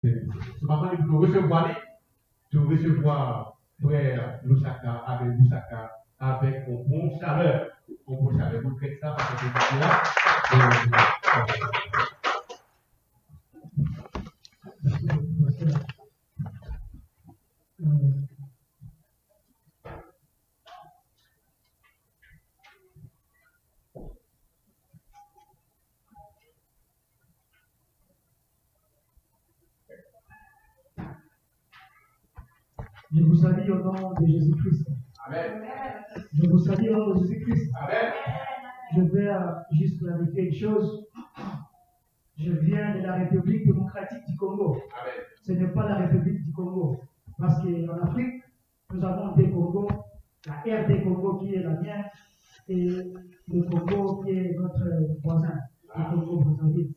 Ce matin, nous recevoir, nous recevoir frère Loussaka avec Loussaka avec un bon chaleur. Un bon chaleur. Vous faites ça parce que c'est là. Je vous salue au nom de Jésus-Christ. Amen. Je vous salue au nom de Jésus-Christ. Amen. Je vais juste clarifier une chose. Je viens de la République démocratique du Congo. Amen. Ce n'est pas la République du Congo. Parce qu'en Afrique, nous avons des Congos, la RD Congo qui est la mienne, et le Congo qui est notre voisin, le Congo Brazzaville.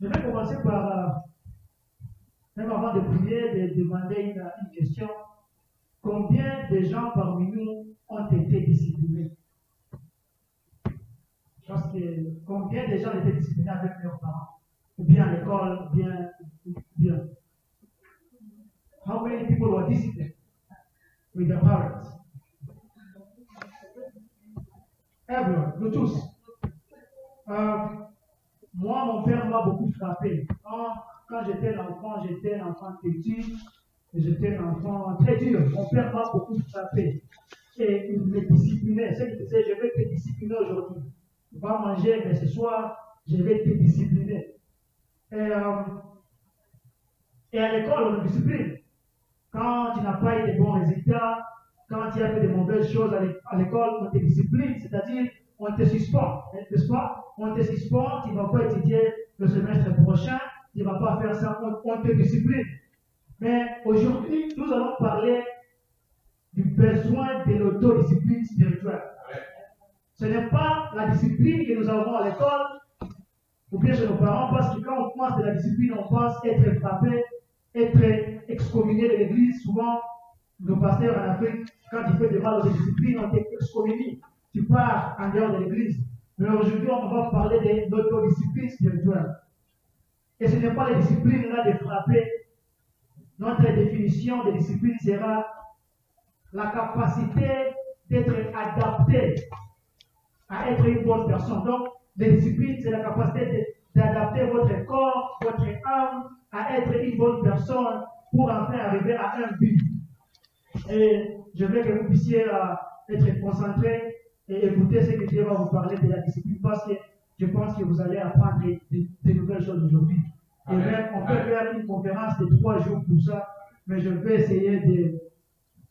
Je vais commencer par, même avant de prier, de demander une question. Combien de gens parmi nous ont été disciplinés? Parce que combien de gens ont été disciplinés avec leurs parents? Ou bien à l'école, bien. How many people were disciplined with their parents? Everyone, nous tous. Moi, mon père m'a beaucoup frappé. Quand j'étais un enfant petit, j'étais un enfant très dur. Mon père m'a beaucoup frappé. Et il me disciplinait. C'est qu'il disait, je vais te discipliner aujourd'hui. Tu vas manger, mais ce soir, je vais te discipliner. Et à l'école, on me discipline. Quand tu n'as pas eu de bons résultats, quand tu as fait de mauvaises choses à l'école, on te discipline. C'est-à-dire, on te suspend, n'est-ce pas? On te suspend, tu ne vas pas étudier le semestre prochain, tu ne vas pas faire ça, on te discipline. Mais aujourd'hui, nous allons parler du besoin de l'autodiscipline spirituelle. Ce n'est pas la discipline que nous avons à l'école ou bien chez nos parents, parce que quand on pense de la discipline, on pense être frappé, être excommunié de l'église. Souvent, nos pasteurs en Afrique, quand ils font des mal aux disciplines, on t'excommunie. Tu pars en dehors de l'église. Mais aujourd'hui, on va parler de l'autodiscipline spirituelle. Et ce n'est pas la discipline là de frapper. Notre définition de discipline sera la capacité d'être adapté à être une bonne personne. Donc, la discipline, c'est la capacité d'adapter votre corps, votre âme à être une bonne personne pour enfin arriver à un but. Et je veux que vous puissiez être concentrés et écouter ce que Dieu va vous parler de la discipline, parce que je pense que vous allez apprendre de nouvelles choses aujourd'hui. Et même, on peut faire une conférence de 3 jours pour ça, mais je vais essayer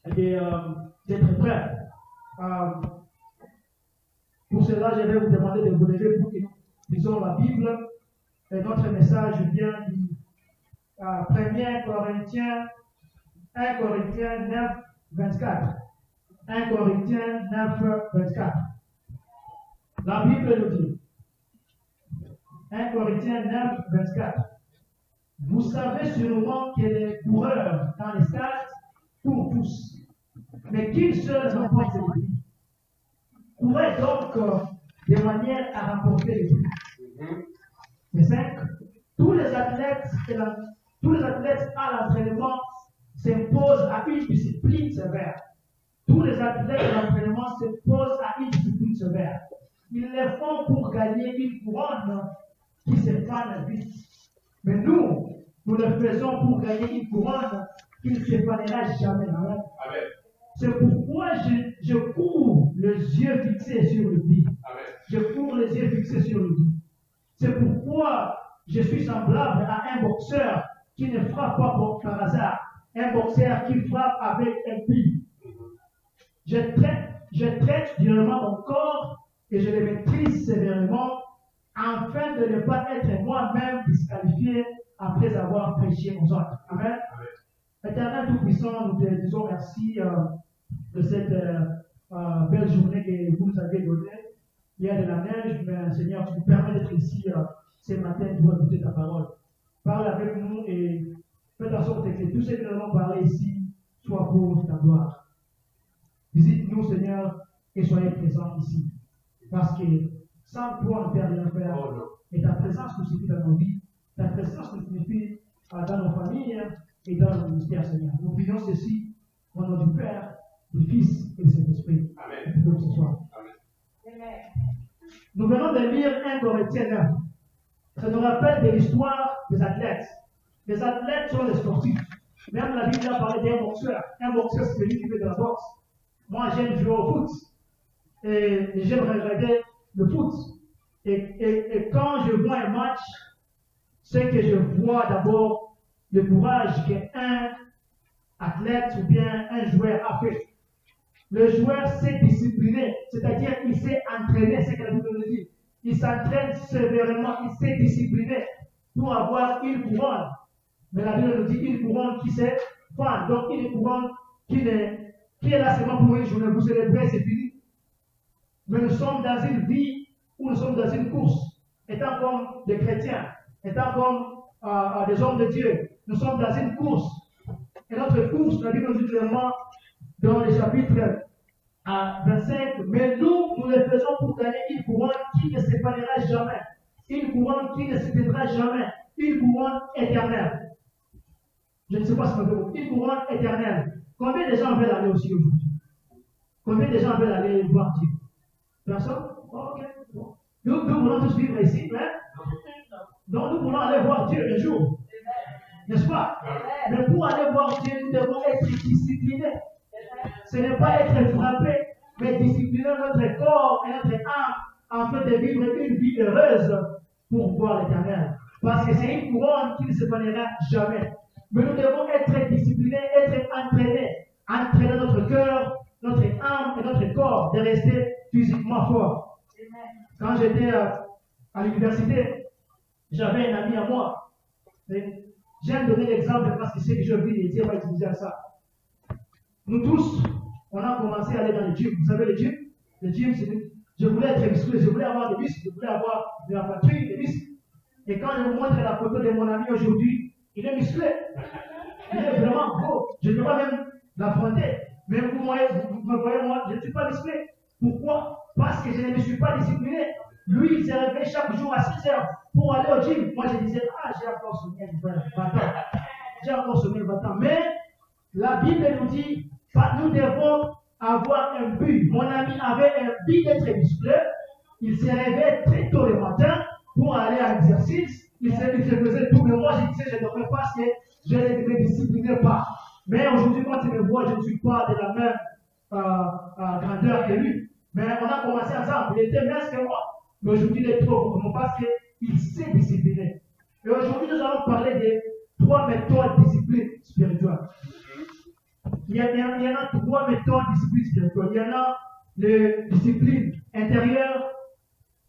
d'être prêt. Pour cela, je vais vous demander de vous lever pour que nous lisons la Bible. Et notre message vient du 1 Corinthiens 9, 24. 1 Corinthiens 9, 24. La Bible nous dit, 1 Corinthiens 9, 24. Vous savez sûrement que les coureurs dans les stades courent tous, mais qu'une seule remporte le prix. Courez donc de manière à remporter le prix. C'est 5. Tous les athlètes à l'entraînement s'imposent à une discipline sévère. Tous les athlètes à l'entraînement s'imposent à une discipline sévère. Ils le font pour gagner une couronne qui se fane vite. Mais nous le faisons pour gagner une couronne qui ne se fanera jamais. Amen. C'est pourquoi je cours les yeux fixés sur le but. Je cours les yeux fixés sur le but. C'est pourquoi je suis semblable à un boxeur qui ne frappe pas par hasard. Un boxeur qui frappe avec un but. Je traite durement mon corps et je le maîtrise sévèrement afin de ne pas être moi-même disqualifié après avoir prêché aux autres. Amen. Éternel Tout-Puissant, nous te disons merci de cette belle journée que vous nous avez donnée. Il y a de la neige, mais Seigneur, tu nous permets d'être ici ce matin pour écouter ta parole. Parle avec nous et fais en sorte que tout ce que nous allons parler ici soit pour ta gloire. Visite-nous, Seigneur, et soyez présents ici. Parce que sans toi, on ne peut rien faire. Et ta présence nous suffit dans nos vies. Ta présence nous suffit dans nos familles et dans nos ministères, Seigneur. Nous prions ceci au nom du Père, du Fils et du Saint-Esprit. Amen. Pour ce soir. Amen. Nous venons de lire 1 Corinthiens 9. Ça nous rappelle de l'histoire des athlètes. Les athlètes sont les sportifs. Même la Bible a parlé d'un boxeur. Un boxeur, c'est celui qui fait de la boxe. Moi, j'aime jouer au foot. Et j'aime regarder le foot. Et quand je vois un match, c'est que je vois d'abord le courage qu'un athlète ou bien un joueur a fait. Le joueur s'est discipliné, c'est-à-dire il s'est entraîné, c'est ce que la Bible nous dit. Il s'entraîne sévèrement, il s'est discipliné pour avoir une couronne. Mais la Bible nous dit une couronne qui s'est fend, donc une couronne qui est là seulement pour une journée, vous célébrez, c'est fini. Mais nous sommes dans une vie où nous sommes dans une course, étant comme des chrétiens, étant comme des hommes de Dieu. Nous sommes dans une course. Et notre course, la Bible nous dit clairement dans le chapitre 25, mais nous le faisons pour gagner une couronne qui ne s'épanouira jamais, une couronne qui ne s'éteindra jamais, une couronne éternelle. Je ne sais pas ce que vous dites, une couronne éternelle. Combien de gens veulent aller aussi aujourd'hui? Combien de gens veulent aller voir Dieu? Personne? Ok. Bon. Nous voulons tous vivre ici, hein? Donc nous voulons aller voir Dieu un jour. N'est-ce pas? Mais pour aller voir Dieu, nous devons être disciplinés. Ce n'est pas être frappé, mais discipliner notre corps et notre âme afin de vivre une vie heureuse pour voir l'Éternel. Parce que c'est une couronne qui ne se perdra jamais. Mais nous devons être disciplinés, être entraînés. Entraîner notre cœur, notre âme et notre corps de rester physiquement forts. Quand j'étais à l'université, j'avais un ami à moi. J'aime donner l'exemple parce que c'est que je vis et Dieu va utiliser ça. Nous tous, on a commencé à aller dans le gym. Vous savez, le gym, c'est. Je voulais être musclé, je voulais avoir des muscles, je voulais avoir de la poitrine, des muscles. Et quand je vous montre la photo de mon ami aujourd'hui, il est musclé. Il est vraiment beau. Je ne peux pas même l'affronter. Mais vous me voyez, moi, je ne suis pas musclé. Pourquoi? Parce que je ne me suis pas discipliné. Lui, il se réveille chaque jour à 6 heures pour aller au gym. Moi, je disais, j'ai encore sommeil 20 ans. J'ai encore sommeil 20 ans. Mais la Bible nous dit, nous devons avoir un but. Mon ami avait un but d'être musclé. Il se réveillait très tôt le matin pour aller à l'exercice. Il se faisait tout. Mais moi, je disais, je ne devrais pas parce que je ne me disciplinais pas. Mais aujourd'hui, quand tu me vois, je ne suis pas de la même grandeur que lui. Mais on a commencé ensemble. Il était mince que moi. Mais aujourd'hui, il est trop gros parce qu'il s'est discipliné. Et aujourd'hui, nous allons parler de 3 méthodes de discipline spirituelle. Il y en a 3 méthodes de discipline spirituelle. Il y en a la discipline intérieure,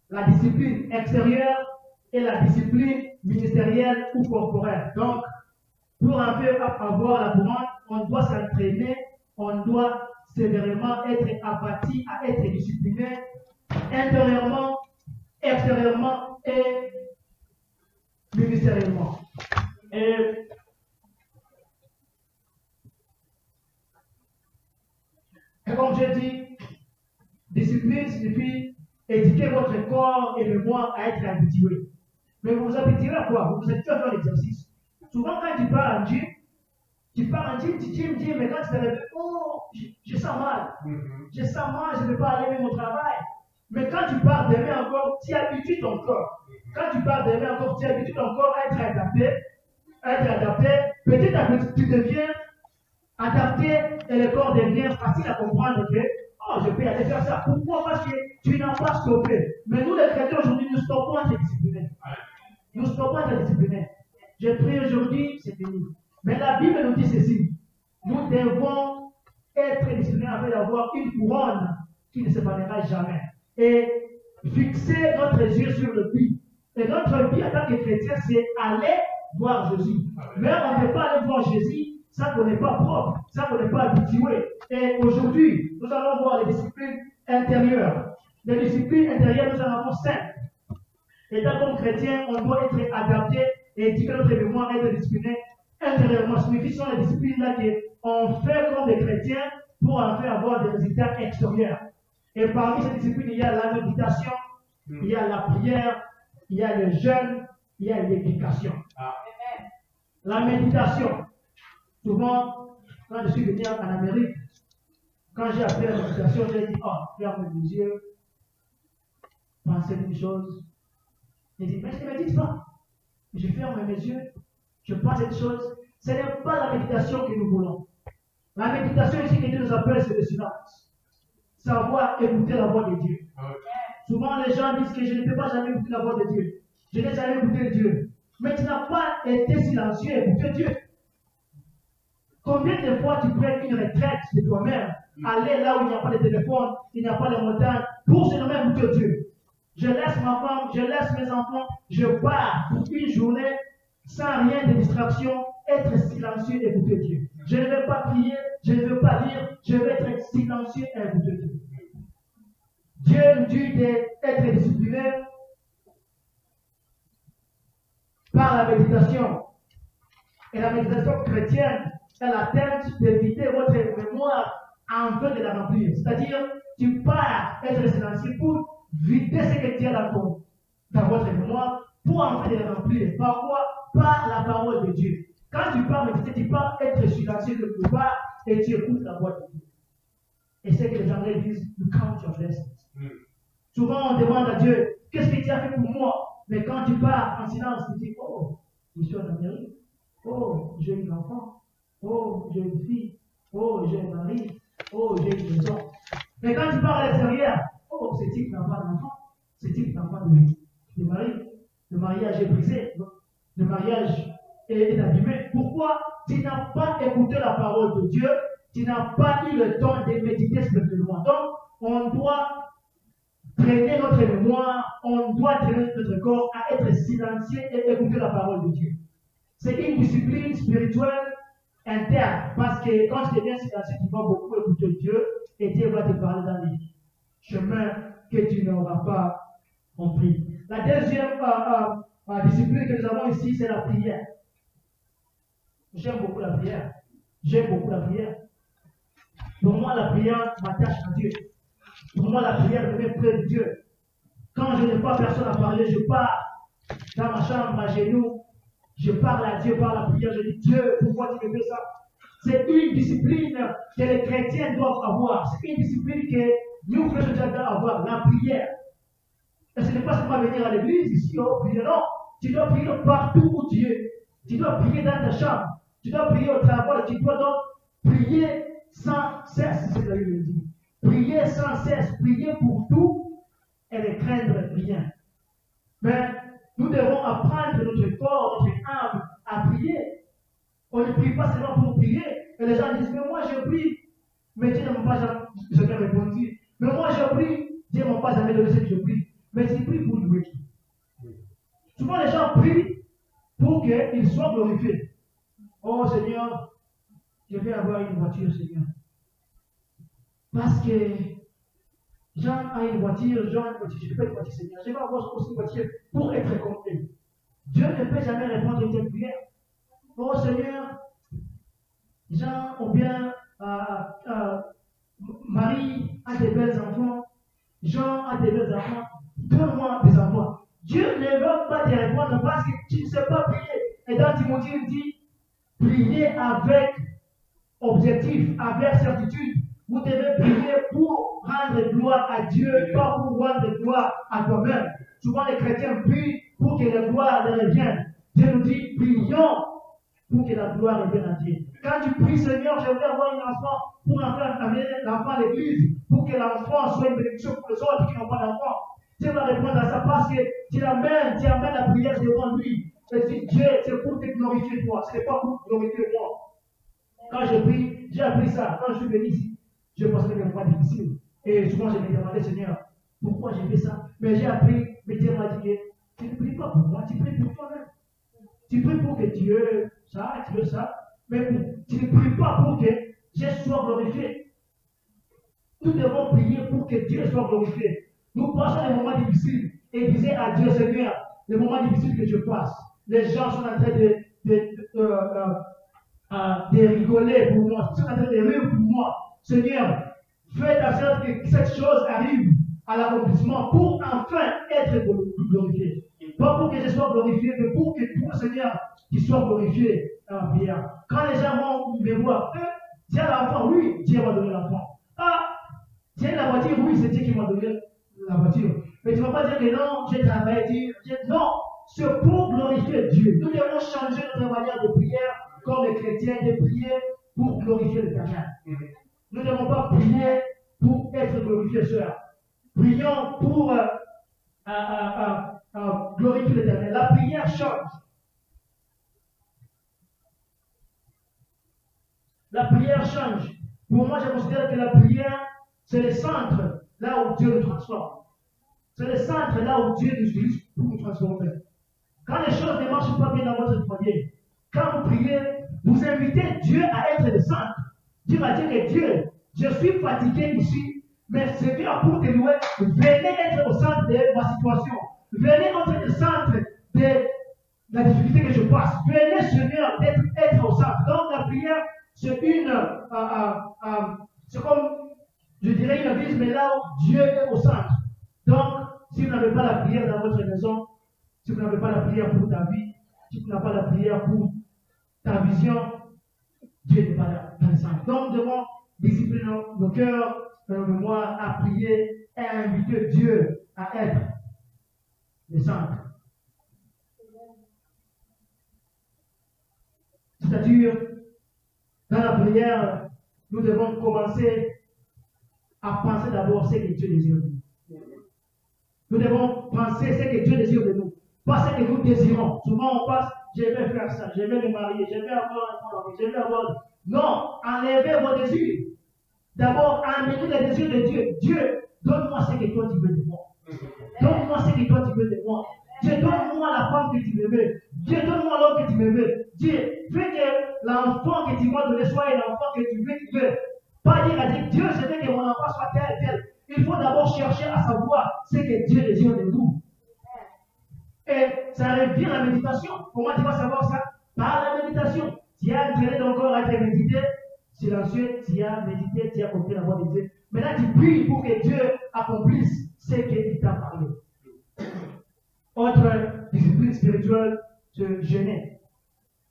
la discipline extérieure et la discipline ministérielle ou corporelle. Donc, pour un peu avoir la couronne, on doit s'entraîner, on doit sévèrement être abattu à être discipliné intérieurement, extérieurement et ministériellement. Et comme j'ai dit, discipline signifie éduquer votre corps et mémoire à être habitué. Mais vous vous habituez à quoi? Vous vous habituez à faire l'exercice. Souvent, quand tu pars en gym, tu gym, mais quand tu te réveilles, je sens mal. Je sens mal, je ne peux pas aller même au travail. Mais quand tu pars demain encore, tu habitues ton corps. Quand tu pars demain encore, tu habitues ton corps à être adapté. Petit à petit, tu deviens adapté et le corps devient facile à comprendre que je peux aller faire ça. Pourquoi? Parce que tu n'as pas stoppé. Mais nous, les chrétiens, aujourd'hui, nous stoppons à être disciplinés. Nous stoppons à être disciplinés. Je prie aujourd'hui, c'est fini. Mais la Bible nous dit ceci. Nous devons être disciplinés afin d'avoir une couronne qui ne se perdra jamais. Et fixer notre yeux sur le but. Et notre but en tant que chrétien, c'est aller voir Jésus. Mais on ne peut pas aller voir Jésus sans qu'on n'est pas propre, sans qu'on n'est pas habitué. Et aujourd'hui, nous allons voir les disciplines intérieures. Les disciplines intérieures, nous en avons 5. Étant comme chrétien, on doit être adapté et éduquer notre mémoire et être discipliné intérieurement. Ce qui sont les disciplines là qu'on fait comme des chrétiens pour en faire avoir des résultats extérieurs. Et parmi ces disciplines, il y a la méditation, il y a la prière, il y a le jeûne, il y a l'éducation. La méditation, souvent, quand je suis venu en Amérique, quand j'ai appris la méditation, j'ai dit, oh, ferme les yeux, pensez une chose. J'ai dit, mais je ne médite pas. Je ferme mes yeux, je pense une chose. Ce n'est pas la méditation que nous voulons. La méditation ici que Dieu nous appelle, c'est le silence. Savoir écouter la voix de Dieu. Souvent, les gens disent que je ne peux pas jamais écouter la voix de Dieu. Je n'ai jamais écouté Dieu. Mais tu n'as pas été silencieux et écouté Dieu. Combien de fois tu prends une retraite de toi-même, aller là où il n'y a pas de téléphone, il n'y a pas de montagne, pour se nommer écouter Dieu. Je laisse ma femme, je laisse mes enfants, je pars pour une journée sans rien de distraction, être silencieux et écouter Dieu. Je ne vais pas prier, je ne veux pas lire, je vais être silencieux et écouter Dieu. Dieu nous dit d'être discipliné par la méditation. Et la méditation chrétienne, elle atteinte d'éviter votre mémoire afin de la remplir. C'est-à-dire, tu pars être silencieux pour vider ce que tu as dans votre mémoire pour enfin de la remplir. Par quoi? Par la parole de Dieu. Quand tu pars méditer, tu pars être silencieux quelque part et tu écoutes la voix de Dieu. Et c'est que les Anglais disent, you count your blessings. Souvent, on demande à Dieu, qu'est-ce que tu as fait pour moi? Mais quand tu pars en silence, tu dis, oh, je suis en Amérique. Oh, j'ai un enfant. Oh, j'ai une fille. Oh, j'ai un mari. Oh, j'ai une maison. Mais quand tu pars à l'extérieur, oh, ce type n'a pas d'enfant. Ce type n'a pas de mari. Le mariage est brisé. Le mariage est abîmé. Pourquoi? Tu n'as pas écouté la parole de Dieu. Tu n'as pas eu le temps de méditer spirituellement. Donc, on doit traîner notre mémoire, on doit traîner notre corps à être silencieux et écouter la parole de Dieu. C'est une discipline spirituelle interne, parce que quand tu deviens silencieux, tu vas beaucoup écouter Dieu et Dieu va te parler dans les chemins que tu n'auras pas compris. La deuxième discipline que nous avons ici, c'est la prière. J'aime beaucoup la prière. J'aime beaucoup la prière. Pour moi, la prière m'attache à Dieu. Pour moi, la prière me met près de Dieu. Quand je n'ai pas personne à parler, je pars dans ma chambre à genoux. Je parle à Dieu par la prière. Je dis, Dieu, pourquoi tu me fais ça? C'est une discipline que les chrétiens doivent avoir. C'est une discipline que nous, chrétiens, doivent avoir. La prière. Et ce n'est pas seulement venir à l'église ici, prier, non. Tu dois prier partout où tu es. Tu dois prier dans ta chambre. Tu dois prier au travail. Tu dois donc prier sans cesse, c'est ce que la Bible dit. Prier sans cesse, prier pour tout et ne craindre rien. Mais nous devons apprendre notre corps, notre âme à prier. On ne prie pas seulement pour prier. Et les gens disent, mais moi je prie. Mais Dieu ne m'a pas jamais répondu. Mais moi je prie. Dieu ne m'a pas jamais donné ce que je prie. Mais tu pries pour louer qui? Souvent les gens prient pour qu'ils soient glorifiés. Oh Seigneur, je vais avoir une voiture, Seigneur. Parce que Jean a une voiture, Jean a une voiture, je ne veux pas une voiture, Seigneur. Je vais avoir aussi une voiture pour être complet. Dieu ne peut jamais répondre à une telle prière. Oh Seigneur, Jean ou bien Marie a des belles enfants, Jean a des belles enfants, donne-moi des enfants. Dieu ne veut pas te répondre parce que tu ne sais pas prier. Et dans Timothée, il dit, priez avec objectif, avec certitude. Vous devez prier pour rendre gloire à Dieu, pas pour rendre gloire à toi-même. Souvent les chrétiens prient pour que la gloire leur revienne. Dieu nous dit, prions pour que la gloire revienne à Dieu. Quand tu pries, Seigneur, je vais avoir un enfant pour amener l'enfant à l'église, pour que l'enfant soit une bénédiction pour les autres qui n'ont pas d'enfant. Dieu va répondre à ça parce que tu amènes la prière devant lui. Et tu dis, Dieu, c'est pour te glorifier toi, ce n'est pas pour glorifier moi. Quand je prie, j'ai appris ça. Quand je suis venu ici, je pensais des moments difficiles. Et souvent, je me demandais, Seigneur, pourquoi j'ai fait ça? Mais j'ai appris, mais Dieu m'a dit que tu ne pries pas pour moi, tu pries pour toi-même. Tu pries pour que Dieu, ça, tu veux ça. Mais tu ne pries pas pour que Dieu soit glorifié. Nous devons prier pour que Dieu soit glorifié. Nous passons des moments difficiles et disons à Dieu, Seigneur, les moments difficiles que je passe, les gens sont en train de rigoler pour moi, ils sont en train de rire pour moi. Seigneur, faites en sorte que cette chose arrive à l'accomplissement pour enfin être glorifié. Pas pour que je sois glorifié, mais pour que tout le Seigneur qui soit glorifié dans la prière. Quand les gens vont me voir, tiens l'enfant, oui, Dieu m'a donné l'enfant. Ah, tiens la voiture, oui, c'est Dieu qui m'a donné la voiture. Mais tu ne vas pas dire que non, j'ai travaillé, non, c'est pour glorifier Dieu. Nous devons changer notre manière de prière comme les chrétiens, de prier pour glorifier l'Éternel. Nous ne devons pas prier pour être glorifiés, sœurs. Prions pour glorifier l'Éternel. La prière change. La prière change. Pour moi, je considère que la prière, c'est le centre là où Dieu nous transforme. C'est le centre là où Dieu nous utilise pour nous transformer. Quand les choses ne marchent pas bien dans votre foyer, quand vous priez, vous invitez Dieu à être le centre. Dieu va dire que Dieu, je suis fatigué ici, mais c'est Dieu pour te louer. Venez être au centre de ma situation. Venez être le centre de la difficulté que je passe. Venez, Seigneur, être au centre. Donc la prière, c'est c'est comme, je dirais, une église, mais là où Dieu est au centre. Donc, si vous n'avez pas la prière dans votre maison, si vous n'avez pas la prière pour ta vie, si vous n'avez pas la prière pour ta vision, Dieu n'est pas là dans le centre. Donc, nous devons discipliner nos cœurs, nos mémoires, à prier et à inviter Dieu à être le centre. C'est-à-dire, dans la prière, nous devons commencer à penser d'abord ce que Dieu désire de nous. Nous devons penser ce que Dieu désire de nous, pas ce que nous désirons. Souvent on passe, je vais faire ça, je vais me marier, je vais avoir un enfant, je vais avoir... Non, enlevez vos désirs. D'abord, amenez les désirs de Dieu. Dieu, donne-moi ce que toi tu veux de moi. Donne-moi ce que toi tu veux de moi. Dieu, donne-moi la femme que tu me veux. Dieu, donne-moi l'homme que tu me veux. Dieu, fais que l'enfant que tu m'as donné soit l'enfant que tu veux. Pas dire à Dieu, Dieu, je veux que mon enfant soit tel. Il faut d'abord chercher à savoir ce que Dieu désire de nous. Et ça revient à la méditation. Comment tu vas savoir ça? Par la méditation. Tu as entraîné ton corps à être médité, silencieux, tu as médité, tu as compris la voix de Dieu. Maintenant, tu pries pour que Dieu accomplisse ce qu'il t'a parlé. Autre discipline spirituelle, c'est jeûner.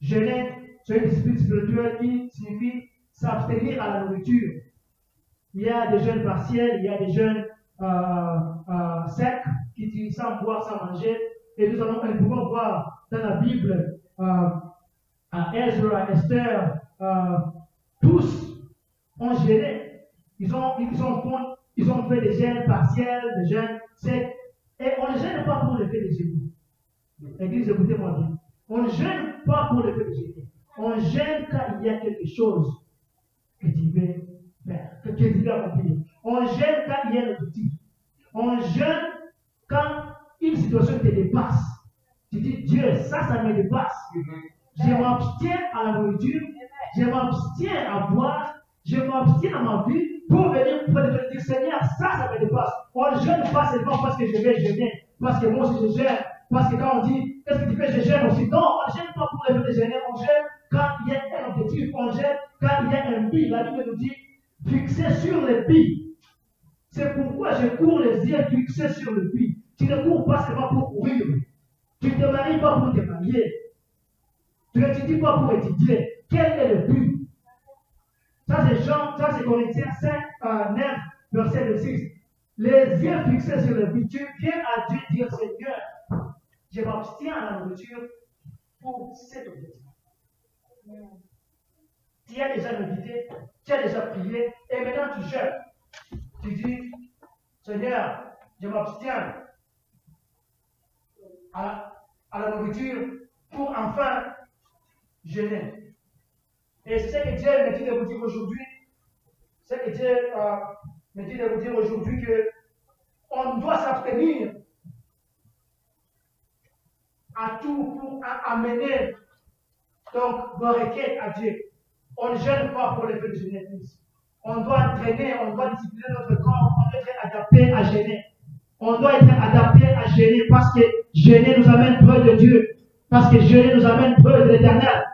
Jeûner, c'est une discipline spirituelle qui signifie s'abstenir à la nourriture. Il y a des jeûnes partiels, il y a des jeûnes secs qui disent sans boire, sans manger. Et nous pouvons voir dans la Bible, à Ezra, Esther, tous ont jeûné. Ils ont fait des jeûnes partiels, des jeûnes secs. Et on ne gêne pas pour le fait de jeûner. Église, écoutez-moi bien. On ne gêne pas pour le fait de jeûner. On gêne quand il y a quelque chose que tu veux faire, que tu veux accomplir. On gêne quand il y a un objectif. On gêne quand une situation te dépasse. Tu dis, Dieu, ça me dépasse. Je m'abstiens à la nourriture, je m'abstiens à boire, je m'abstiens à ma vie pour venir te dire, Seigneur, ça me dépasse. On ne gêne pas seulement parce que je vais jeûner, parce que moi aussi je gêne, parce que quand on dit, qu'est-ce que tu fais, je gêne aussi. Non, on ne gêne pas pour le fait de gêner, on gêne quand il y a un objectif, on gêne quand il y a un but. La Bible nous dit, fixer sur le but. C'est pourquoi je cours les yeux fixés sur le but. Tu ne cours pas seulement pour courir. Tu ne te maries pas pour te marier. Tu n'étudies pas pour étudier. Quel est le but? Ça c'est Corinthiens 5, 9, verset 6. Les yeux fixés sur le but. Tu viens à Dieu dire, Seigneur, je m'abstiens à la nourriture pour cet objectif. Tu as déjà médité, tu as déjà prié, et maintenant tu jeûnes. Tu dis, Seigneur, je m'abstiens à la nourriture pour enfin jeûner. Et c'est ce que Dieu me dit de vous dire aujourd'hui. C'est ce que Dieu me dit de vous dire aujourd'hui que on doit s'abstenir à tout pour amener donc nos requêtes à Dieu. On ne gêne pas pour les faits de jeûner. On doit entraîner, on doit discipliner notre corps, on doit être adapté à gêner. On doit être adapté à gêner parce que gêner nous amène près de Dieu. Parce que gêner nous amène près de l'Éternel.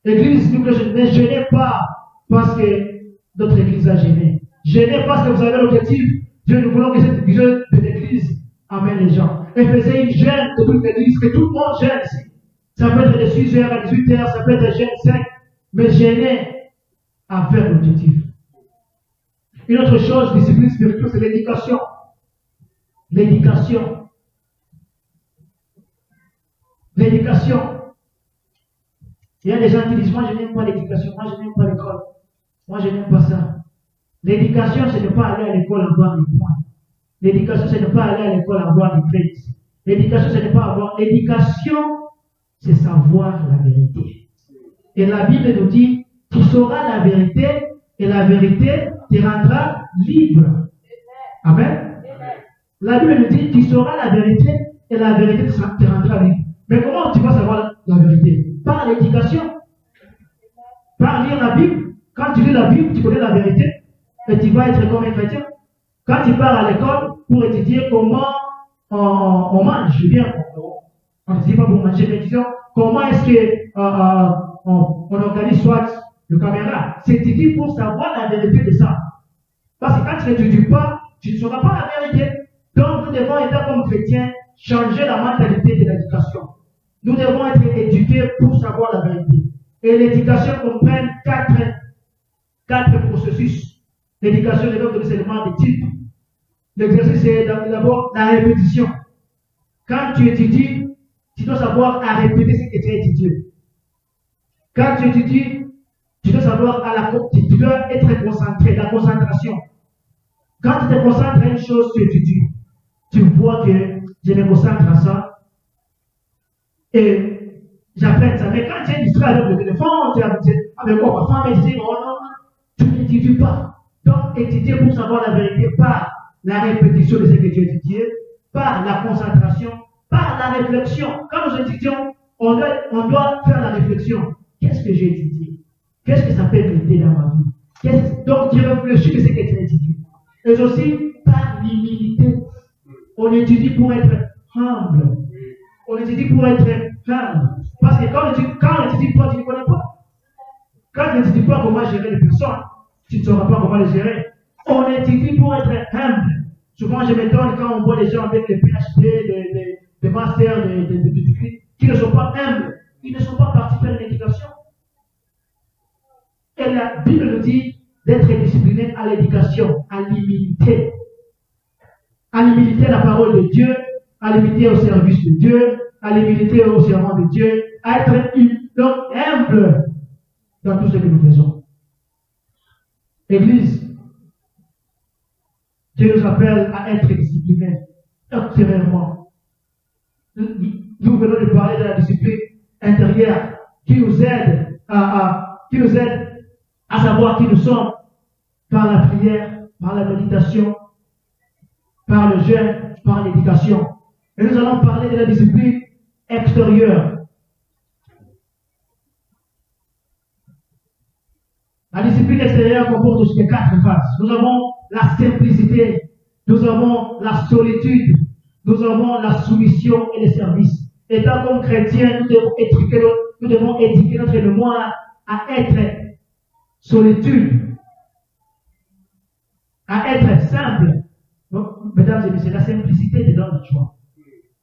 L'église, nous ne gênez pas parce que notre église a gêné. Gênez parce que vous avez l'objectif. Dieu, nous voulons que cette vision de l'église amène les gens. Et faisait une gêne de toute l'église, que tout le monde gêne ici. Ça peut être de 6h à 18h, ça peut être gêne 5, mais gêner avec l'objectif. Une autre chose, discipline spirituelle, c'est l'éducation. L'éducation. L'éducation. Il y a des gens qui disent, moi je n'aime pas l'éducation, moi je n'aime pas l'école, moi je n'aime pas ça. L'éducation, ce n'est pas aller à l'école avoir des points. L'éducation, ce n'est pas aller à l'école avoir des grades. L'éducation, ce n'est pas avoir. L'éducation, c'est savoir la vérité. Et la Bible nous dit, tu sauras la vérité et la vérité te rendra libre. Amen. La Bible nous dit, tu sauras la vérité et la vérité te rendra libre. Mais comment tu vas savoir la vérité? Par l'éducation. Par lire la Bible. Quand tu lis la Bible, tu connais la vérité et tu vas être comme un chrétien. Quand tu pars à l'école pour étudier comment on mange, bien, on ne dit pas pour manger, mais disons, comment est-ce qu'on organise soit le caméra. C'est étudié pour savoir la vérité de ça. Parce que quand tu n'étudies pas, tu ne sauras pas la vérité. Donc, nous devons être comme chrétiens, changer la mentalité de l'éducation. Nous devons être éduqués pour savoir la vérité. Et l'éducation comprend quatre processus. L'éducation, je vais vous donner seulement des types. L'exercice, c'est d'abord la répétition. Quand tu étudies, tu dois savoir à répéter ce que tu as étudié. Quand tu étudies, tu dois savoir tu dois être concentré, la concentration. Quand tu te concentres à une chose, tu étudies. Tu vois que je me concentre à ça et j'apprends ça. Mais quand tu es distrait avec le téléphone, tu es avec quoi, ma femme, et tu dis, oh non, tu n'étudies pas. Donc, étudier pour savoir la vérité par la répétition de ce que tu as étudié, par la concentration, par la réflexion. Quand nous étudions, on doit faire la réflexion. Qu'est-ce que j'ai étudié? Qu'est-ce que ça peut m'aider dans ma vie? Donc, tu réfléchis de ce que tu as étudié. Et aussi, par l'humilité. On étudie pour être humble. On étudie pour être humble. Parce que quand on étudie pas, tu ne connais pas. Quand tu n'étudies pas comment gérer les personnes, tu ne sauras pas comment les gérer. On étudie pour être humble. Souvent, je m'étonne quand on voit des gens avec des PhD, des masters, des degrees, qui ne sont pas humbles. Ils ne sont pas partis faire une éducation. Et la Bible nous dit d'être discipliné à l'éducation, à l'humilité. À l'humilité à la parole de Dieu, à l'humilité au service de Dieu, à l'humilité au serment de Dieu, à être donc humble dans tout ce que nous faisons. Église, Dieu nous appelle à être disciplinés extérieurement. Nous venons de parler de la discipline intérieure qui nous aide à savoir qui nous sommes par la prière, par la méditation, par le jeûne, par l'éducation. Et nous allons parler de la discipline extérieure. La discipline extérieure comporte aussi 4 phases. Nous avons la simplicité, nous avons la solitude, nous avons la soumission et le service. Étant comme chrétiens, nous devons éduquer notre mémoire à être solitude, à être simple. Donc, mesdames et messieurs, la simplicité te donne la joie.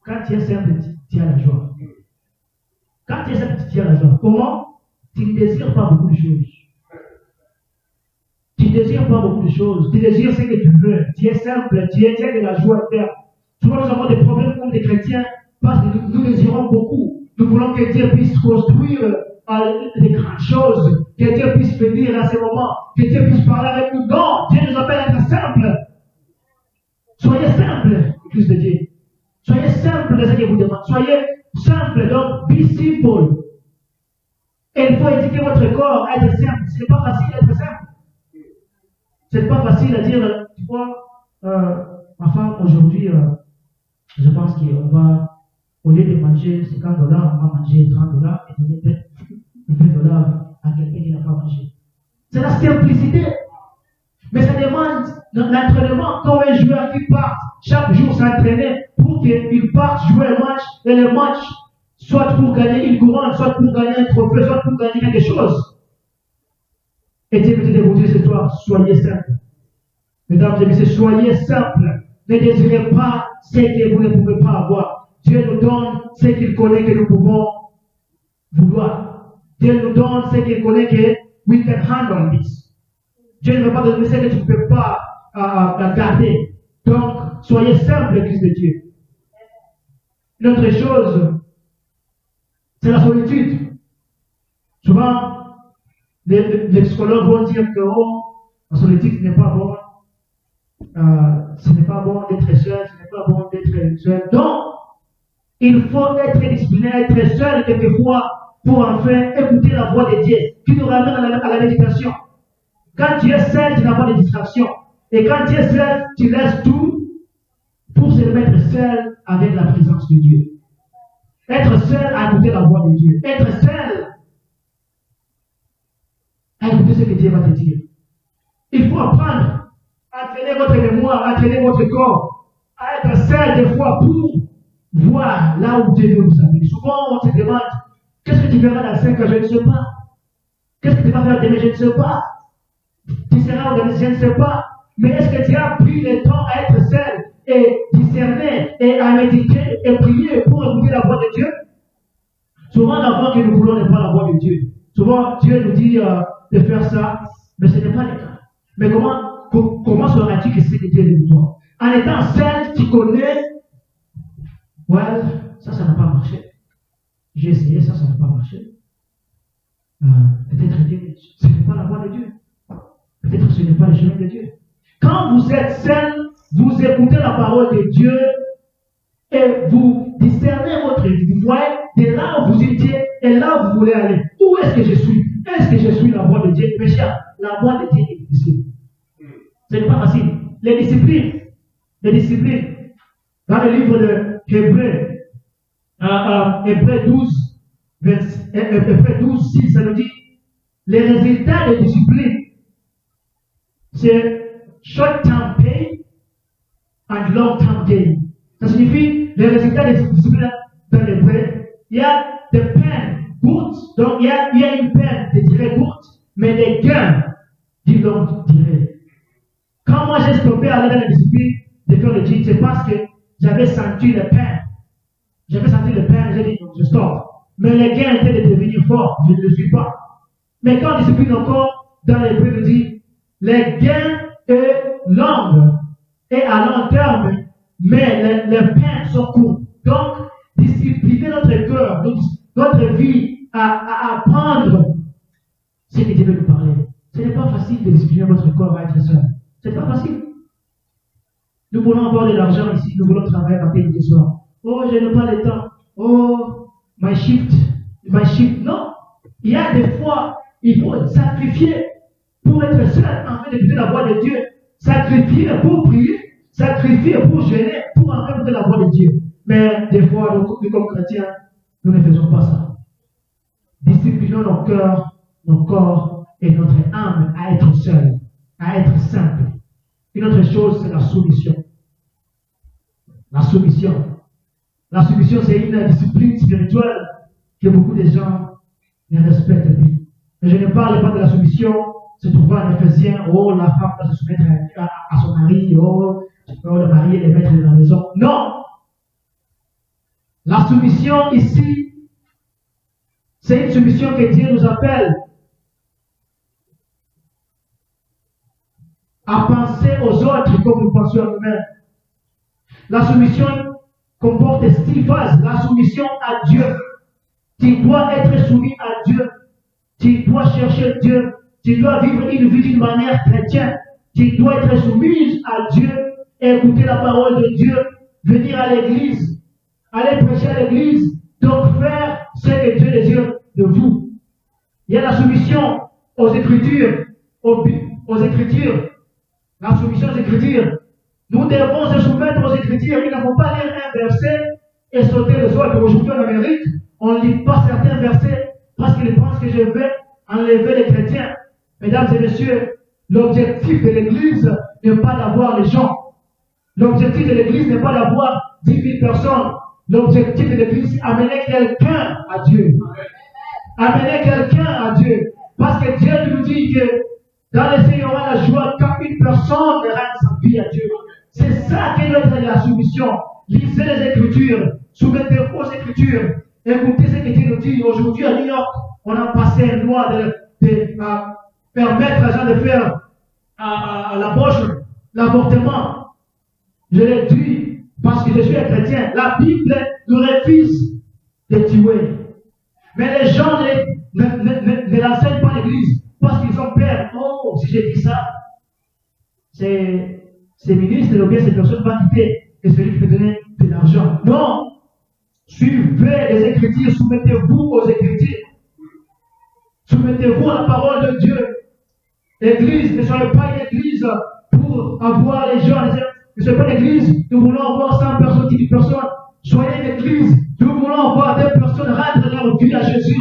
Quand tu es simple, tu as la joie. Quand tu es simple, tu as la joie. Comment? Tu ne désires pas beaucoup de choses. Tu ne désires pas beaucoup de choses. Tu désires ce que tu veux. Tu es simple, tu as de la joie à faire. Souvent, nous avons des problèmes comme des chrétiens parce que nous désirons beaucoup. Nous voulons que Dieu puisse construire des grandes choses, que Dieu puisse venir à ce moment, que Dieu puisse parler avec nous. Non, Dieu nous appelle à être simple. Soyez simple, Église de Dieu. Soyez simple de ce que vous demandez. Soyez simple, donc be simple. Et il faut éduquer votre corps à être simple. Ce n'est pas facile d'être simple. Ce n'est pas facile à dire, tu vois, ma femme aujourd'hui, je pense qu'on va, au lieu de manger $50, on va manger $30 et donner peut-être $20 à quelqu'un qui n'a pas mangé. C'est la simplicité. Mais ça demande l'entraînement comme un joueur qui part chaque jour s'entraîner pour qu'il parte jouer un match et le match soit pour gagner une couronne, soit pour gagner un trophée, soit pour gagner quelque chose. Et Dieu veut vous dire ce soir, soyez simple. Mesdames et messieurs, soyez simples. Ne désirez pas ce que vous ne pouvez pas avoir. Dieu nous donne ce qu'il connaît que nous pouvons vouloir. Dieu nous donne ce qu'il connaît que we can handle this. Dieu ne veut pas donner ce que tu ne peux pas garder. Donc, soyez simples, l'Église de Dieu. Une autre chose, c'est la solitude. Souvent, les psychologues vont dire que la solitude n'est pas bonne. Ce n'est pas bon d'être seul, ce n'est pas bon d'être seul. Donc, il faut être discipliné, être seul quelquefois pour enfin écouter la voix de Dieu qui nous ramène à la méditation. Quand tu es seul, tu n'as pas de distraction. Et quand tu es seul, tu laisses tout pour se mettre seul avec la présence de Dieu. Être seul à écouter la voix de Dieu. Être seul à écouter ce que Dieu va te dire. Il faut apprendre à entraîner votre mémoire, à entraîner votre corps, à être seul des fois pour voir là où Dieu veut vous amener. Souvent, on se demande, qu'est-ce que tu verras dans 5 ans? Je ne sais pas. Qu'est-ce que tu vas faire demain? Je ne sais pas. Tu seras organisé? Je ne sais pas. Mais est-ce que tu as pris le temps à être seul et discerner et à méditer et prier pour écouter la voix de Dieu? Souvent, la voix que nous voulons n'est pas la voix de Dieu. Souvent, Dieu nous dit de faire ça, mais ce n'est pas le cas. Mais comment sauras-tu que c'est que Dieu est de toi? En étant seul, tu connais, well, ça n'a pas marché. J'ai essayé, ça n'a pas marché. Peut-être que ce n'est pas la voix de Dieu. Peut-être que ce n'est pas le chemin de Dieu. Quand vous êtes seul, vous écoutez la parole de Dieu et vous discernez votre vie. Vous voyez de là où vous étiez et là où vous voulez aller. Où est-ce que je suis? Est-ce que je suis la voix de Dieu? Mes chers, la voix de Dieu est difficile. Ce n'est pas facile. Les disciplines. Dans le livre de Hébreux, Hébreux 12, 6, ça nous dit les résultats des disciplines, c'est short-term pain and long-term gain. Ça signifie les résultats des disciplines dans l'hébreu. Il y a des peines courtes, donc il y a une peine de durée courte, mais des gains de longue durée. Quand moi j'ai stoppé à aller dans la discipline de faire le jean, c'est parce que j'avais senti le peine. J'ai dit non, je stoppe. Mais les gains étaient de devenir forts, je ne le suis pas. Mais quand on discipline encore, dans les Bibles, dit, les gains est longue et à long terme, mais les peines sont courtes. Donc, discipliner notre cœur, notre vie à apprendre ce que Dieu veut nous parler. Ce n'est pas facile de discipliner votre corps à être seul. Ce n'est pas facile. Nous voulons avoir de l'argent ici, nous voulons travailler matin et soir. Oh, je n'ai pas le temps. Oh, my shift. Non. Il y a des fois, il faut sacrifier pour être seul, afin d'écouter la voix de Dieu. Sacrifier pour prier, sacrifier pour gêner, pour enfin écouter la voix de Dieu. Mais des fois, nous comme chrétiens, nous ne faisons pas ça. Disciplinons nos cœurs, nos corps et notre âme à être seul, à être simple. Une autre chose, c'est la soumission. La soumission, c'est une discipline spirituelle que beaucoup de gens ne respectent plus. Mais je ne parle pas de la soumission, se trouvant en Éphésiens, oh, la femme doit se soumettre à son mari, oh, le mari est le maître de la maison. Non! La soumission ici, c'est une soumission que Dieu nous appelle à penser aux autres comme nous pensons à nous-mêmes. La soumission comporte 6 phases. La soumission à Dieu. Tu dois être soumis à Dieu. Tu dois chercher Dieu. Tu dois vivre une vie d'une manière chrétienne. Tu dois être soumise à Dieu, écouter la parole de Dieu, venir à l'église, aller prêcher à l'église, donc faire ce que Dieu désire de vous. Il y a la soumission aux Écritures, aux Écritures. La soumission aux Écritures. Nous devons se soumettre aux Écritures. Il ne faut pas lire un verset et sauter les autres. Aujourd'hui en Amérique, on ne lit pas certains versets parce qu'ils pensent que je vais enlever les chrétiens. Mesdames et messieurs, l'objectif de l'Église n'est pas d'avoir les gens. L'objectif de l'Église n'est pas d'avoir 10 000 personnes. L'objectif de l'Église, c'est amener quelqu'un à Dieu. Amener quelqu'un à Dieu. Parce que Dieu nous dit que dans les cieux, il y aura la joie quand une personne rend vie à Dieu. C'est ça qui est notre la soumission. Lisez les Écritures, soumettez-vous aux Écritures. Écoutez ce que Dieu nous dit. Aujourd'hui à New York, on a passé une loi de permettre aux gens de faire l'avortement. Je l'ai dit parce que je suis un chrétien. La Bible nous refuse de tuer. Mais les gens ne l'enseignent pas à l'église parce qu'ils ont peur. Oh, si j'ai dit ça, ces ministres ou bien ces personnes vont quitter et celui qui peut donner de l'argent. Non! Suivez les Écritures, soumettez-vous aux Écritures. Soumettez-vous à la parole de Dieu. L'église, ne soyez pas une église pour avoir les gens. Ne soyez pas une église, nous voulons avoir 100 personnes, 10 personnes. Soyez une église, nous voulons avoir des personnes rendre leur vie à Jésus.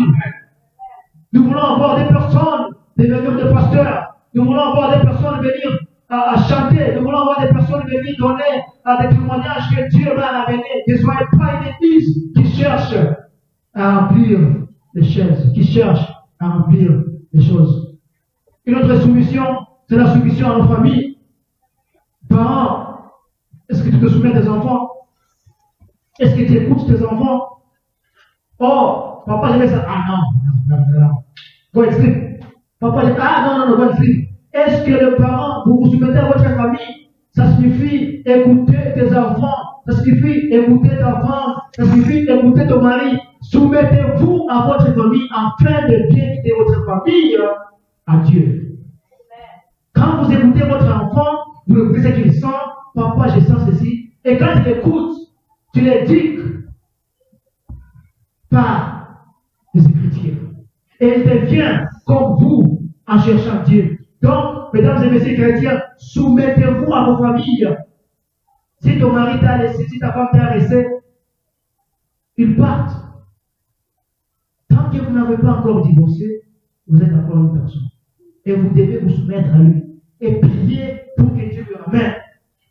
Nous voulons avoir des personnes devenir des pasteurs. Nous voulons avoir des personnes venir à chanter. Nous voulons avoir des personnes venir donner des témoignages que Dieu va amener. Ne soyez pas une église qui cherche à remplir les chaises, qui cherche à remplir les choses. Une autre soumission, c'est la soumission à nos familles. Parents, est-ce que tu te soumets à tes enfants? Est-ce que tu écoutes tes enfants? Oh, papa, je vais ça. Ah non. Go and sleep. Papa, je non, go and sleep. Est-ce que le parent, vous vous soumettez à votre famille? Ça signifie écouter tes enfants. Ça signifie écouter ta femme. Ça signifie écouter ton mari. Soumettez-vous à votre famille afin de bien quitter votre famille à Dieu. Quand vous écoutez votre enfant, vous écoutez ce qu'il sent. Papa, je sens ceci. Et quand il écoute, tu l'éduques par les Écritures. Et il devient comme vous en cherchant Dieu. Donc, mesdames et messieurs chrétiens, soumettez-vous à vos familles. Si ton mari t'a laissé, si ta femme t'a laissé, ils partent. Tant que vous n'avez pas encore divorcé, vous êtes encore une personne. Et vous devez vous soumettre à lui. Et prier pour que Dieu le ramène.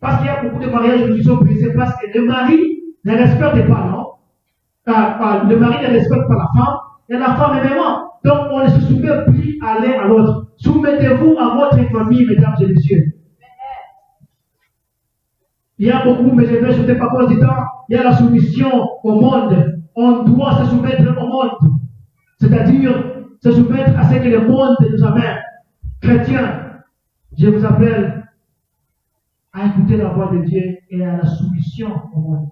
Parce qu'il y a beaucoup de mariages qui sont brisés parce que le mari ne respecte pas, non? Le mari ne respecte pas la femme, et la femme également. Donc, on ne se soumet plus à l'un à l'autre. Soumettez-vous à votre famille, mesdames et messieurs. Il y a beaucoup, mais je vais sauter par rapport du temps. Il y a la soumission au monde. On doit se soumettre au monde. C'est-à-dire, se soumettre à ce que le monde nous amène. Chrétiens, je vous appelle à écouter la voix de Dieu et à la soumission au monde.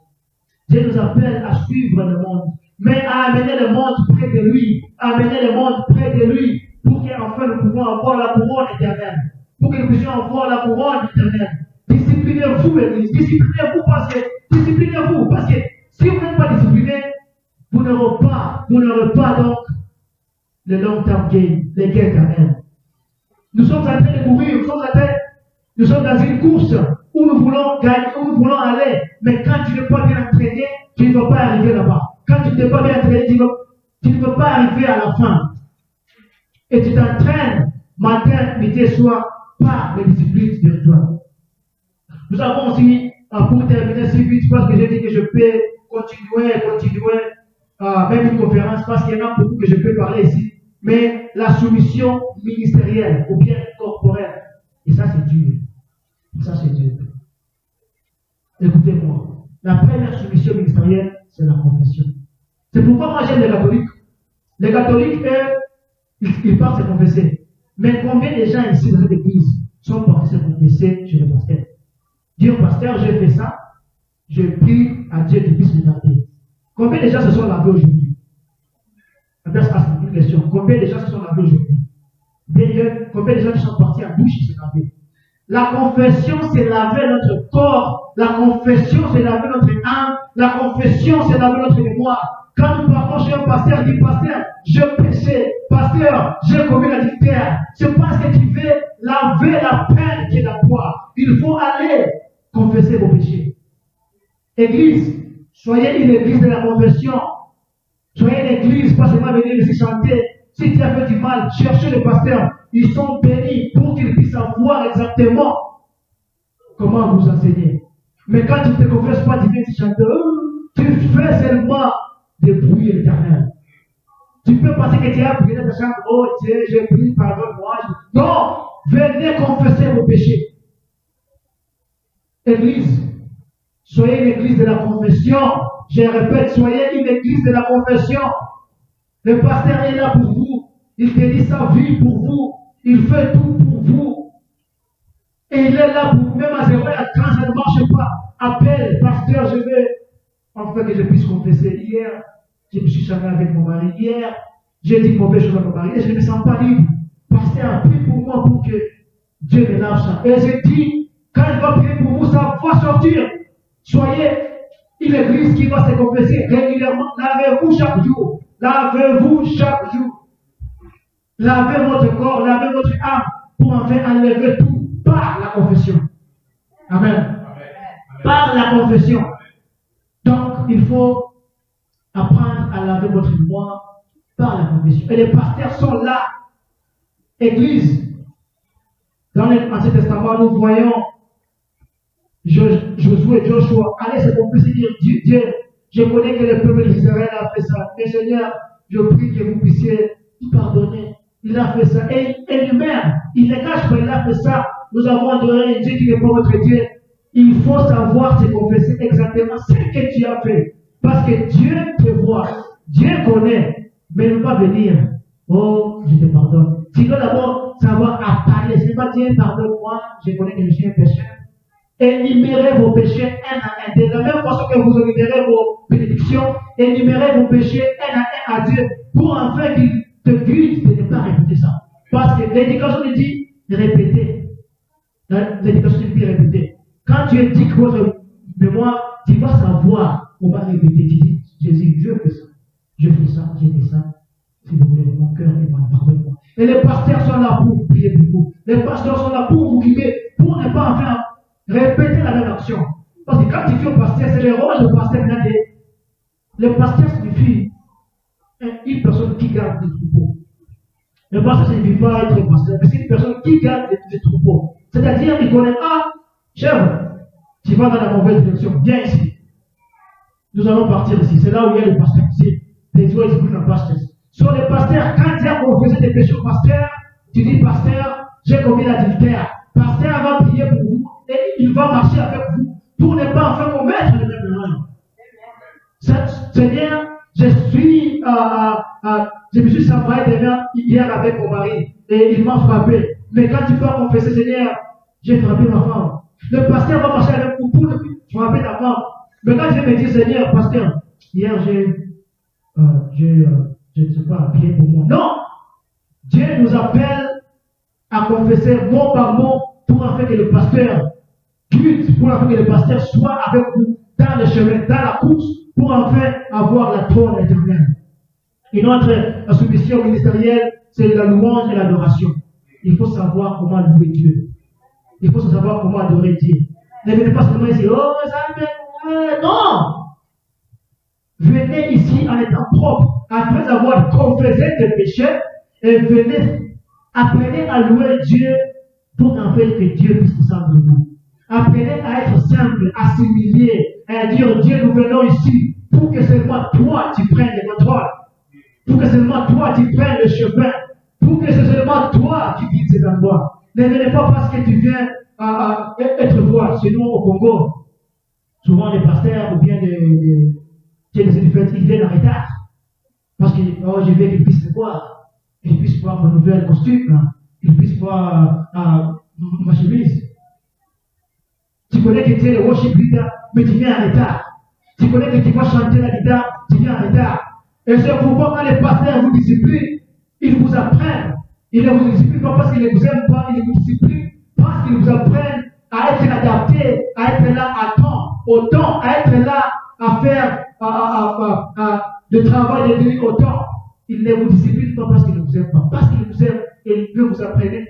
Dieu nous appelle à suivre le monde, mais à amener le monde près de lui, à amener le monde près de lui, pour qu'enfin nous pouvons avoir la couronne éternelle, pour que nous puissions avoir la couronne éternelle. Disciplinez-vous, Église, disciplinez-vous parce que si vous n'êtes pas discipliné, vous n'aurez pas donc le long term gain, les gains éternels. Nous sommes en train de courir, nous sommes dans une course où nous voulons gagner, où nous voulons aller, mais quand tu n'es pas bien entraîné, tu ne vas pas arriver là-bas. Quand tu n'es pas bien entraîné, tu ne peux pas arriver à la fin. Et tu t'entraînes matin, midi et soir par les disciplines spirituelles. Nous avons aussi, pour terminer si vite, parce que j'ai dit que je peux continuer, même une conférence, parce qu'il y en a beaucoup que je peux parler ici, mais la soumission ministérielle ou bien corporelle, et ça c'est dur. Ça c'est dur. Écoutez-moi, la première soumission ministérielle, c'est la confession. C'est pourquoi moi j'aime les catholiques. Les catholiques, eux, ils partent se confesser. Mais combien de gens ici dans cette église sont partis se confesser chez le pasteur? Dire, pasteur, j'ai fait ça, je prie à Dieu qu'il puisse me garder. Combien de gens se sont lavés aujourd'hui? C'est une question. Combien de gens se sont lavés aujourd'hui? Bien, combien de gens sont partis à douche et se laver? La confession, c'est laver notre corps. La confession, c'est laver notre âme. La confession, c'est laver notre mémoire. Quand nous partons chez un pasteur, il dit, pasteur, je péchais. Pasteur, j'ai commis l'adultère. C'est parce que tu veux laver la peine qui est à toi. Il faut aller confesser vos péchés. Église, soyez une église de la confession. Soyez une église, pas seulement venir ici chanter. Si tu as fait du mal, cherchez le pasteur. Ils sont bénis pour qu'ils puissent savoir exactement comment vous enseigner. Mais quand tu ne te confesses pas, tu viens chanter, tu fais seulement des bruits éternels. Tu peux penser que tu as prié dans ta chambre, oh Dieu, j'ai prié, pardonne-moi. Non, venez confesser vos péchés. Église, soyez une église de la confession. Je répète, soyez une église de la confession. Le pasteur est là pour vous. Il dédie sa vie pour vous. Il fait tout pour vous. Et il est là pour vous. Même à 0 à 30, ça ne marche pas. Appelle, pasteur, je veux enfin que je puisse confesser. Hier, je me suis chargé avec mon mari. Hier, j'ai dit mauvais chose à mon mari. Et je ne me sens pas libre. Pasteur, prie pour moi pour que Dieu me lâche ça. Et je dis, quand il va prier pour vous, ça va sortir. Soyez une église qui va se confesser régulièrement. Lavez-vous chaque jour. Lavez-vous chaque jour. Lavez votre corps, lavez votre âme pour enfin enlever tout par la confession. Amen. Par la confession. Donc, il faut apprendre à laver votre mémoire par la confession. Et les pasteurs sont là. Église. Dans l'Ancien Testament, nous voyons Josué et Joshua aller se confesser et dire, Dieu, je connais que le peuple d'Israël a fait ça. Mais Seigneur, je prie que vous puissiez pardonner. Il a fait ça. Et lui-même, il ne cache pas, il a fait ça. Nous avons adoré un Dieu qui n'est pas votre Dieu. Il faut savoir se confesser exactement ce que tu as fait. Parce que Dieu te voit. Dieu connaît. Mais il ne peut pas venir. Oh, je te pardonne. Tu dois d'abord savoir à parler. Ce n'est pas Dieu, pardonne-moi. Je connais que je suis un pécheur. Énumérez vos péchés un à un. De la même façon que vous énumérez vos bénédictions, énumérez vos péchés un à Dieu pour enfin qu'il te guide de ne pas répéter ça. Parce que l'éducation nous dit répéter. L'éducation nous dit répéter. Quand tu éduques votre mémoire, tu vas savoir comment répéter. Tu dis, Jésus, je fais ça. Je fais ça, j'ai fait ça. Si vous voulez, mon cœur est mal, pardonne-moi. Et les pasteurs sont là pour prier pour vous. Les pasteurs sont là pour vous guider, pour ne pas enfin répéter la même action. Parce que quand tu dis au pasteur, c'est le rôle du pasteur. Le pasteur signifie une personne qui garde des troupeaux. Le pasteur ne signifie pas être pasteur, mais c'est une personne qui garde des troupeaux. C'est-à-dire, il connaît, chef, tu vas dans la mauvaise direction, viens ici. Nous allons partir ici. C'est là où il y a le pasteur. C'est les doigts qui prennent un pasteur. Sur les pasteurs, quand tu as confessé des péchés au pasteur, tu dis, pasteur, j'ai commis l'adultère. Pasteur va prier pour vous et il va marcher avec vous pour ne pas enfin commettre le même erreur. Seigneur, je me suis séparé des mains hier avec mon mari et il m'a frappé. Mais quand tu vas confesser, Seigneur, j'ai frappé ma femme. Le pasteur va marcher avec vous pour frapper ta femme. Mais quand je vais me dire, Seigneur, pasteur, hier je ne sais pas, prier pour moi. Non! Dieu nous appelle à confesser mot par mot pour en faire que le pasteur lutte, pour en faire que le pasteur soit avec vous dans le chemin, dans la course, pour en faire avoir la trône éternelle. Et notre soumission ministérielle, c'est la louange et l'adoration. Il faut savoir comment louer Dieu. Il faut savoir comment adorer Dieu. Ne venez pas seulement ici, oh, ça me... Non! Venez ici en étant propre, après avoir confessé tes péchés, et venez, apprenez à louer Dieu pour en fait que Dieu puisse descendre de vous. Apprenez à être simple, assimilé, et à dire Dieu, nous venons ici pour que seulement toi tu prennes le contrôle, pour que seulement toi tu prennes le chemin, pour que c'est seulement toi qui guides ces endroits. Ne venez pas parce que tu viens à être voir. Chez nous au Congo, souvent les pasteurs ou bien les ils viennent en retard. Parce que je veux qu'ils puissent me voir. Qu'ils puissent voir mon nouvel costume. Qu'ils puissent voir ma chemise. Tu connais que tu es le worship leader, mais tu viens en retard. Tu connais que tu vas chanter la guitare, tu viens en retard. Et c'est pourquoi quand les pasteurs vous disciplinent, ils vous apprennent. Ils ne vous disciplinent pas parce qu'ils ne vous aiment pas, ils vous disciplinent parce qu'ils vous apprennent à être adaptés, à être là à temps, au temps, à être là à faire le travail de Dieu au temps. Il ne vous discipline pas parce qu'il ne vous aime pas, parce qu'il vous aime et il veut vous apprendre.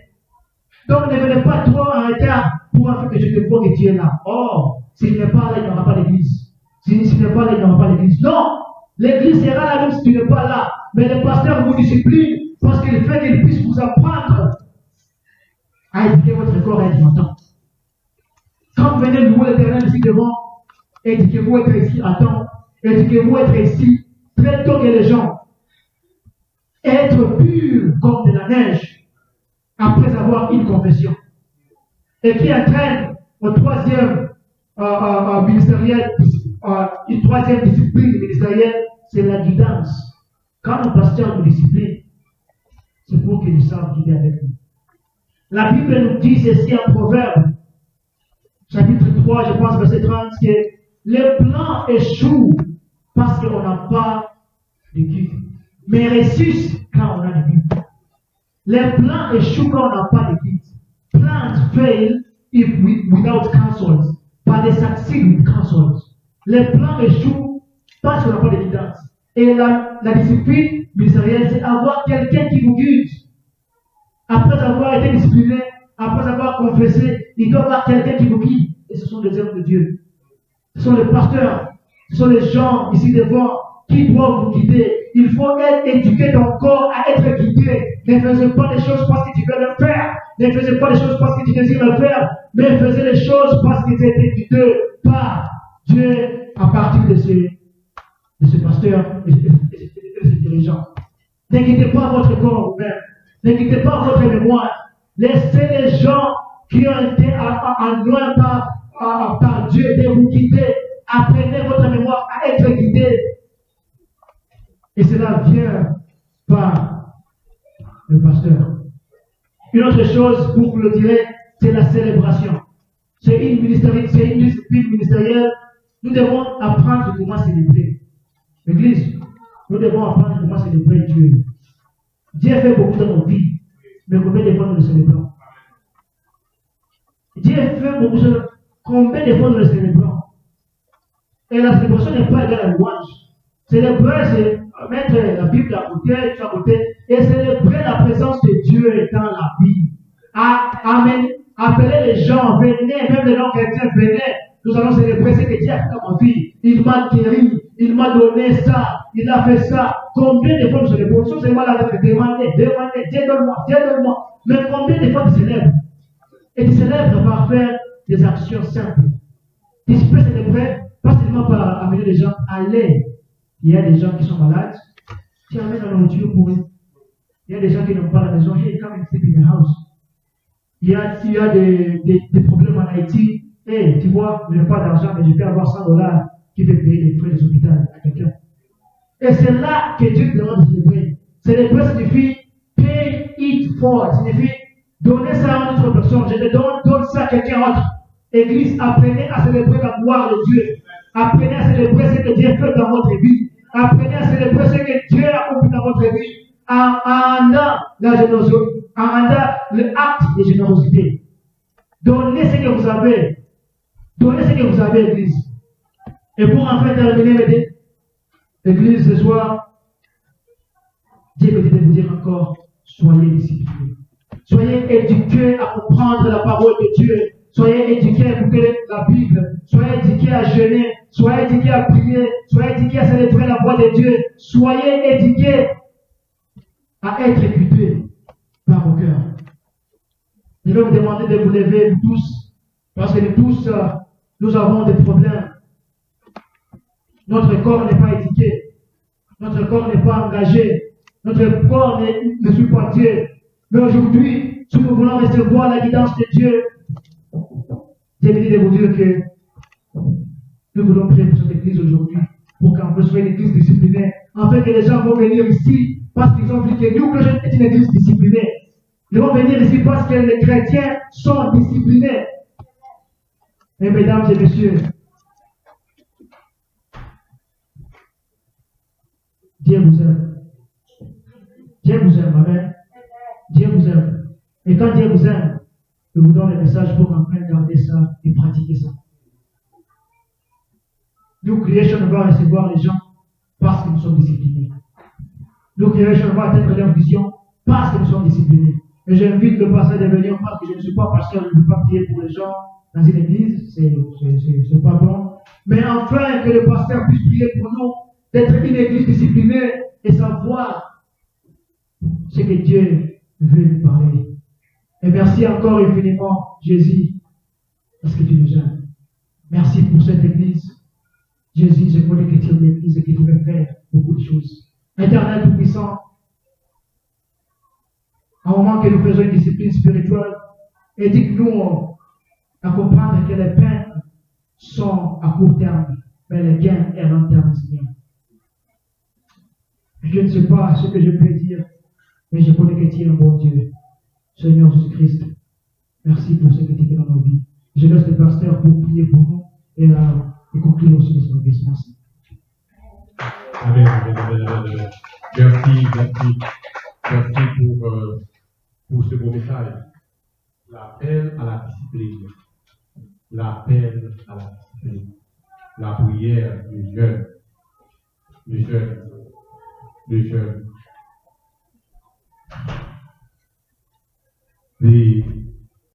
Donc ne venez pas trop en retard pour en faire que je te vois que tu es là. Oh, s'il n'est pas là, il n'y aura pas d'église. S'il n'est pas là, il n'y aura pas d'église. Non, l'église sera là même si tu n'es pas là. Mais le pasteur vous discipline parce qu'il fait qu'il puisse vous apprendre à éduquer votre corps et être longtemps. Quand vous venez louer l'Éternel ici devant, éduquez-vous être ici à temps. Éduquez-vous être ici très tôt que les gens. Être pur comme de la neige après avoir une confession. Et qui entraîne au troisième ministérielle, une troisième discipline ministérielle, c'est la guidance. Quand le pasteur nous discipline, c'est pour qu'il sache guider avec nous. La Bible nous dit ceci en Proverbe, chapitre 3, je pense, verset 30, que les plans échouent parce qu'on n'a pas de guide. Mais réussissent quand on a de guide. Les plans échouent quand on n'a pas de guide. Plans fail without counsels, but they succeed with counsels. Les plans échouent parce qu'on n'a pas de guidance. Et la discipline ministérielle, c'est avoir quelqu'un qui vous guide. Après avoir été discipliné, après avoir confessé, il doit y avoir quelqu'un qui vous guide. Et ce sont les hommes de Dieu. Ce sont les pasteurs. Ce sont les gens ici devant qui doivent vous guider. Il faut être éduqué ton corps à être guidé. Ne faisez pas les choses parce que tu veux le faire. Ne faisez pas les choses parce que tu désires le faire. Mais faisez les choses parce que tu es guidé par Dieu à partir de ce pasteur et de ces dirigeants. Ne quittez pas votre corps vous-même. Ne quittez pas votre mémoire. Laissez les gens qui ont été anointés par Dieu de vous guider. Apprenez votre mémoire à être guidé. Et cela vient par le pasteur. Une autre chose, pour vous le dire, c'est la célébration. C'est une discipline ministérielle. Nous devons apprendre comment célébrer. L'Église, nous devons apprendre comment célébrer Dieu. Dieu fait beaucoup dans nos vies, mais combien de fois nous le célébrons? Dieu fait beaucoup de choses, combien de fois nous le célébrons? Et la célébration n'est pas égale à la louange. Célébrer, c'est mettre la Bible à côté, et célébrer la présence de Dieu dans la vie. Amen. Appeler les gens, venez, même les non-chrétiens, venez. Nous allons célébrer ce que Dieu a fait dans ma vie. Il m'a guéri, il m'a donné ça, il a fait ça. Combien de fois nous célébrons? Nous sommes là avec demander, Dieu donne-moi. Mais combien de fois tu célèbres? Et tu célèbres par faire des actions simples. Tu peux célébrer, pas seulement par amener les gens à aller. Il y a des gens qui sont malades, tu amènes la nourriture pour eux. Il y a des gens qui n'ont pas la maison, hey, come and sleep in the house. Il y a des problèmes en Haïti. Hey, tu vois, je n'ai pas d'argent, mais je peux avoir $100 qui peut payer les frais des hôpitaux à quelqu'un. Et c'est là que Dieu te demande de célébrer. Célébrer signifie pay it forward, signifie donner ça à une autre personne. Je te donne ça à quelqu'un d'autre. Église, apprenez à célébrer la gloire de Dieu. Apprenez à célébrer ce que Dieu fait dans votre vie. Apprenez à célébrer ce que Dieu a accompli dans votre vie. En rendant la générosité, en rendant l'acte de générosité. Donnez ce que vous avez. Donnez ce que vous avez, Église. Et pour enfin terminer, Église, ce soir, Dieu me dit de vous dire encore, soyez disciplinés. Soyez éduqués à comprendre la parole de Dieu. Soyez éduqués à écouter la Bible. Soyez éduqués à jeûner. Soyez éduqués à prier. Soyez éduqués à célébrer la voix de Dieu. Soyez éduqués à être écoutés par vos cœurs. Je vais vous demander de vous lever, vous tous, parce que nous tous, nous avons des problèmes. Notre corps n'est pas éduqué. Notre corps n'est pas engagé. Notre corps ne suit pas Dieu. Mais aujourd'hui, si nous voulons recevoir la guidance de Dieu, j'ai envie de vous dire que nous voulons prier pour cette église aujourd'hui, pour qu'on soit une église disciplinée, afin que les gens vont venir ici parce qu'ils ont vu que nous, Clochette, est une église disciplinée. Ils vont venir ici parce que les chrétiens sont disciplinés. Et mesdames et messieurs, Dieu vous aime. Dieu vous aime, amen. Dieu vous aime. Et quand Dieu vous aime, je vous donne le message pour enfin garder ça et pratiquer ça. Nous, Creation, va recevoir les gens parce que nous sommes disciplinés. Nous, Creation, va atteindre leur vision parce que nous sommes disciplinés. Et j'invite le pasteur de venir parce que je ne suis pas pasteur, je ne peux pas prier pour les gens dans une église, c'est pas bon. Mais enfin, que le pasteur puisse prier pour nous, d'être une église disciplinée et savoir ce que Dieu veut nous parler. Et merci encore infiniment, Jésus, parce que tu nous aimes. Merci pour cette église. Jésus, je connais que tu es une église et que tu veux faire beaucoup de choses. Éternel Tout-Puissant, à un moment que nous faisons une discipline spirituelle, éduque-nous à comprendre que les peines sont à court terme, mais les gains à long terme, Seigneur. Je ne sais pas ce que je peux dire, mais je connais que tu es un bon Dieu. Seigneur Jésus-Christ, merci pour ce que tu fais dans nos vies. Je laisse le pasteur pour prier pour nous et conclure aussi les services. Merci. Amen, amen, amen, amen. Merci pour ce beau message. L'appel à la discipline. L'appel à la discipline. La prière du jeune.